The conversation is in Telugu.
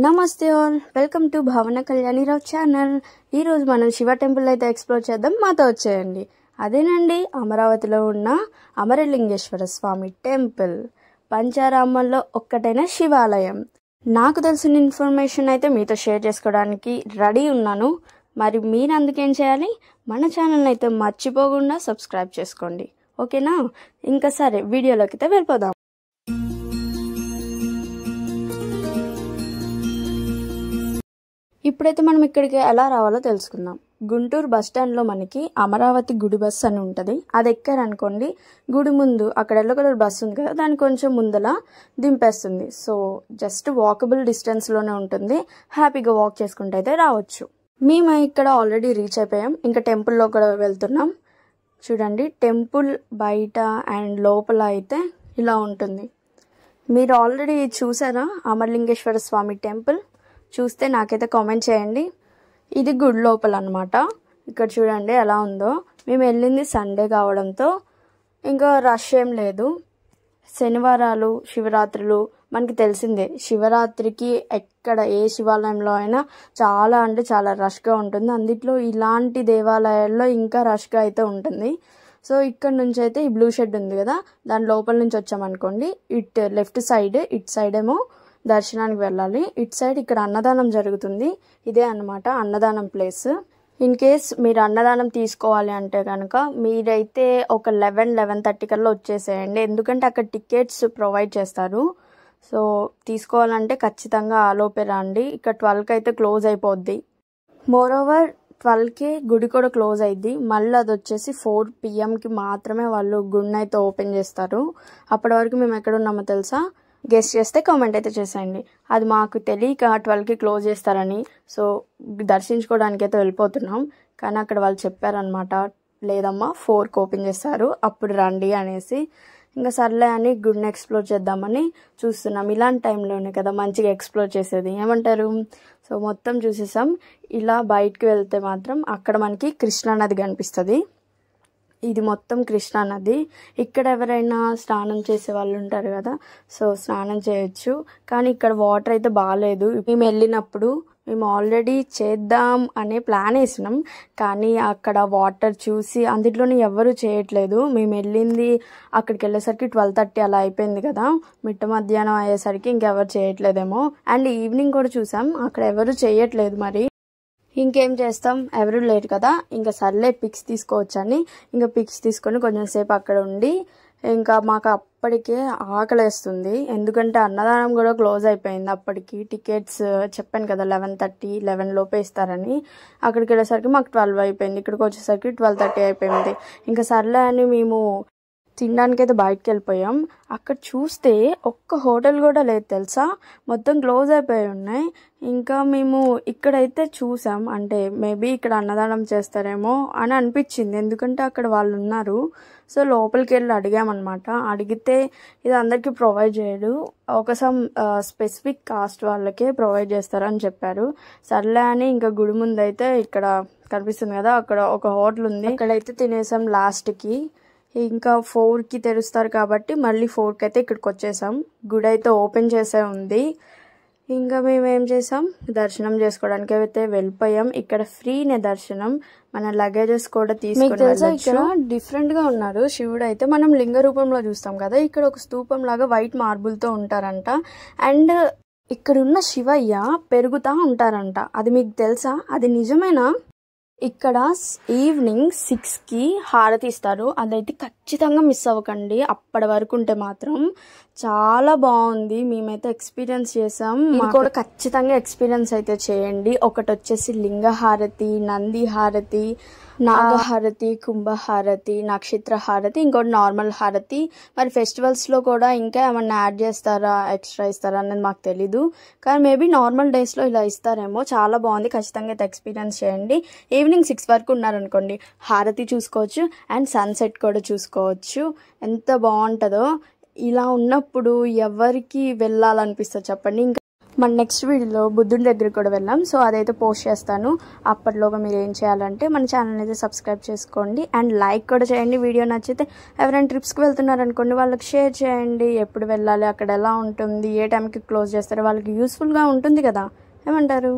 నమస్తే ఆల్, వెల్కమ్ టు భావన కళ్యాణిరావు ఛానల్. ఈరోజు మనం శివ టెంపుల్ అయితే ఎక్స్ప్లోర్ చేద్దాం, మాతో వచ్చేయండి. అదేనండి అమరావతిలో ఉన్న అమరలింగేశ్వర స్వామి టెంపుల్, పంచారామాల్లో ఒక్కటైన శివాలయం. నాకు తెలిసిన ఇన్ఫర్మేషన్ అయితే మీతో షేర్ చేసుకోవడానికి రెడీ ఉన్నాను. మరి మీరు అందుకేం చేయాలి, మన ఛానల్ని అయితే మర్చిపోకుండా సబ్స్క్రైబ్ చేసుకోండి, ఓకేనా? ఇంకా సరే, వీడియోలోకి అయితే వెళ్ళిపోదాం. ఇప్పుడైతే మనం ఇక్కడికి ఎలా రావాలో తెలుసుకుందాం. గుంటూరు బస్టాండ్లో మనకి అమరావతి గుడి బస్సు అని ఉంటుంది. అది ఎక్కారనుకోండి, గుడి ముందు అక్కడ ఎల్లో కలర్ బస్సు ఉంది కదా, దాని కొంచెం ముందల దింపేస్తుంది. సో జస్ట్ వాకబుల్ డిస్టెన్స్లోనే ఉంటుంది, హ్యాపీగా వాక్ చేసుకుంటూ అయితే రావచ్చు. మేము ఇక్కడ ఆల్రెడీ రీచ్ అయిపోయాం, ఇంకా టెంపుల్లో కూడా వెళ్తున్నాం. చూడండి, టెంపుల్ బయట అండ్ లోపల అయితే ఇలా ఉంటుంది. మీరు ఆల్రెడీ చూసారా అమరలింగేశ్వర స్వామి టెంపుల్? చూస్తే నాకైతే కామెంట్ చేయండి. ఇది గుడి లోపల అనమాట. ఇక్కడ చూడండి ఎలా ఉందో. మేము వెళ్ళింది సండే కావడంతో ఇంకా రష్ ఏం లేదు. శనివారాలు, శివరాత్రులు మనకి తెలిసిందే. శివరాత్రికి ఎక్కడ ఏ శివాలయంలో అయినా చాలా అంటే చాలా రష్గా ఉంటుంది. అందులో ఇలాంటి దేవాలయాల్లో ఇంకా రష్గా అయితే ఉంటుంది. సో ఇక్కడ నుంచి అయితే ఈ బ్లూ షెడ్ ఉంది కదా, దాని లోపల నుంచి వచ్చామనుకోండి, ఇటు లెఫ్ట్ సైడ్, ఇటు సైడ్ ఏమో దర్శనానికి వెళ్ళాలి. ఇటు సైడ్ ఇక్కడ అన్నదానం జరుగుతుంది. ఇదే అన్నమాట అన్నదానం ప్లేస్. ఇన్ కేస్ మీరు అన్నదానం తీసుకోవాలి అంటే కనుక మీరైతే ఒక 11-11:30 కల్లా వచ్చేసేయండి, ఎందుకంటే అక్కడ టికెట్స్ ప్రొవైడ్ చేస్తారు. సో తీసుకోవాలంటే ఖచ్చితంగా ఆలోపే రండి. ఇక్కడ 12కి అయితే క్లోజ్ అయిపోద్ది. మోరోవర్ 12కి గుడి కూడా క్లోజ్ అయింది. మళ్ళీ అది వచ్చేసి 4 PM మాత్రమే వాళ్ళు గుడిని అయితే ఓపెన్ చేస్తారు. అప్పటి వరకు మేము ఎక్కడ ఉన్నామో తెలుసా? గెస్ట్ చేస్తే కామెంట్ అయితే చేసేయండి. అది మాకు తెలియక 12కి క్లోజ్ చేస్తారని సో దర్శించుకోవడానికి అయితే వెళ్ళిపోతున్నాం. కానీ అక్కడ వాళ్ళు చెప్పారనమాట, లేదమ్మా 4కి ఓపెన్ చేస్తారు, అప్పుడు రండి అనేసి. ఇంకా సర్లే అని గుడిని ఎక్స్ప్లోర్ చేద్దామని చూస్తున్నాం. ఇలాంటి టైంలోనే కదా మంచిగా ఎక్స్ప్లోర్ చేసేది, ఏమంటారు? సో మొత్తం చూసేసాం. ఇలా బయటకు వెళ్తే మాత్రం అక్కడ మనకి కృష్ణానది కనిపిస్తుంది. ఇది మొత్తం కృష్ణా నది. ఇక్కడ ఎవరైనా స్నానం చేసే వాళ్ళు ఉంటారు కదా, సో స్నానం చేయొచ్చు. కానీ ఇక్కడ వాటర్ అయితే బాగాలేదు. మేము వెళ్ళినప్పుడు మేము ఆల్రెడీ చేద్దాం అనే ప్లాన్ వేసినాం, కానీ అక్కడ వాటర్ చూసి అందులోనే ఎవరు చేయట్లేదు. మేము వెళ్ళింది అక్కడికి వెళ్ళేసరికి 12:30 అలా అయిపోయింది కదా, మిట్ట మధ్యాహ్నం అయ్యేసరికి ఇంకెవరు చేయట్లేదేమో. అండ్ ఈవినింగ్ కూడా చూసాం, అక్కడ ఎవరు చేయట్లేదు. మరి ఇంకేం చేస్తాం, ఎవరు లేరు కదా, ఇంకా సర్లే పిక్స్ తీసుకోవచ్చని ఇంకా పిక్స్ తీసుకొని కొంచెం సేపు అక్కడ ఉండి, ఇంకా మాకు అప్పటికే ఆకలేస్తుంది, ఎందుకంటే అన్నదానం కూడా క్లోజ్ అయిపోయింది అప్పటికి. టికెట్స్ చెప్పాను కదా 11:30-11 లోపే ఇస్తారని. అక్కడికి వెళ్ళేసరికి మాకు 12 అయిపోయింది, ఇక్కడికి వచ్చేసరికి 12:30 అయిపోయింది. ఇంకా సర్లే అని మేము తినడానికైతే బయటకు వెళ్ళిపోయాం. అక్కడ చూస్తే ఒక్క హోటల్ కూడా లేదు తెలుసా, మొత్తం క్లోజ్ అయిపోయి ఉన్నాయి. ఇంకా మేము ఇక్కడైతే చూసాం, అంటే మేబీ ఇక్కడ అన్నదానం చేస్తారేమో అని అనిపించింది, ఎందుకంటే అక్కడ వాళ్ళు ఉన్నారు. సో లోపలికి వెళ్ళి అడిగామన్నమాట. అడిగితే ఇది అందరికీ ప్రొవైడ్ చేయడు, ఒక స్పెసిఫిక్ కాస్ట్ వాళ్ళకే ప్రొవైడ్ చేస్తారని చెప్పారు. సర్లే అని ఇంకా గుడి ముందు అయితే ఇక్కడ కనిపిస్తుంది కదా, అక్కడ ఒక హోటల్ ఉంది, అక్కడైతే తినేసాం లాస్ట్కి. ఇంకా 4కి తెరుస్తారు కాబట్టి మళ్ళీ 4కి అయితే ఇక్కడికి వచ్చేసాం. గుడి అయితే ఓపెన్ చేసే ఉంది. ఇంకా మేము ఏం చేసాం, దర్శనం చేసుకోవడానికి అయితే వెళ్ళిపోయాం. ఇక్కడ ఫ్రీనే దర్శనం, మన లగేజెస్ కూడా తీసుకొని వెళ్ళొచ్చు. ఇక్కడ డిఫరెంట్ గా ఉన్నారు శివుడు అయితే. మనం లింగ రూపంలో చూస్తాం కదా, ఇక్కడ ఒక స్తూపం లాగా వైట్ మార్బుల్ తో ఉంటారంట. అండ్ ఇక్కడ ఉన్న శివయ్య పెరుగుతా ఉంటారంట, అది మీకు తెలుసా? అది నిజమేనా? ఇక్కడ ఈవినింగ్ 6కి హారతి ఇస్తారు, అదైతే ఖచ్చితంగా మిస్ అవ్వకండి. అప్పటి వరకు ఉంటే మాత్రం చాలా బాగుంది, మేమైతే ఎక్స్పీరియన్స్ చేసాం. మీరు కూడా ఖచ్చితంగా ఎక్స్పీరియన్స్ అయితే చేయండి. ఒకటి వచ్చేసి లింగ హారతి, నంది హారతి, నాగహారతి, కుంభహారతి, నక్షత్ర హారతి, ఇంకోటి నార్మల్ హారతి. మరి ఫెస్టివల్స్లో కూడా ఇంకా ఏమన్నా యాడ్ చేస్తారా, ఎక్స్ట్రా ఇస్తారా అనేది మాకు తెలీదు, కానీ మేబీ నార్మల్ డేస్లో ఇలా ఇస్తారేమో. చాలా బాగుంది, ఖచ్చితంగా అయితే ఎక్స్పీరియన్స్ చేయండి. ఈవినింగ్ 6 వరకు ఉన్నారనుకోండి, హారతి చూసుకోవచ్చు అండ్ సన్సెట్ కూడా చూసుకోవచ్చు. ఎంత బాగుంటుందో. ఇలా ఉన్నప్పుడు ఎవరికి వెళ్ళాలనిపిస్తుంది చెప్పండి. ఇంకా మన నెక్స్ట్ వీడియోలో బుద్ధుడి దగ్గరికి కూడా వెళ్ళాం. సో అదైతే పోస్ట్ చేస్తాను. అప్పటిలోగా మీరు ఏం చేయాలంటే మన ఛానల్ అయితే సబ్స్క్రైబ్ చేసుకోండి అండ్ లైక్ కూడా చేయండి. వీడియో నచ్చితే ఎవరైనా ట్రిప్స్కి వెళ్తున్నారనుకోండి వాళ్ళకి షేర్ చేయండి. ఎప్పుడు వెళ్ళాలి, అక్కడ ఎలా ఉంటుంది, ఏ టైంకి క్లోజ్ చేస్తారో వాళ్ళకి యూస్ఫుల్గా ఉంటుంది కదా. ఏమంటారు?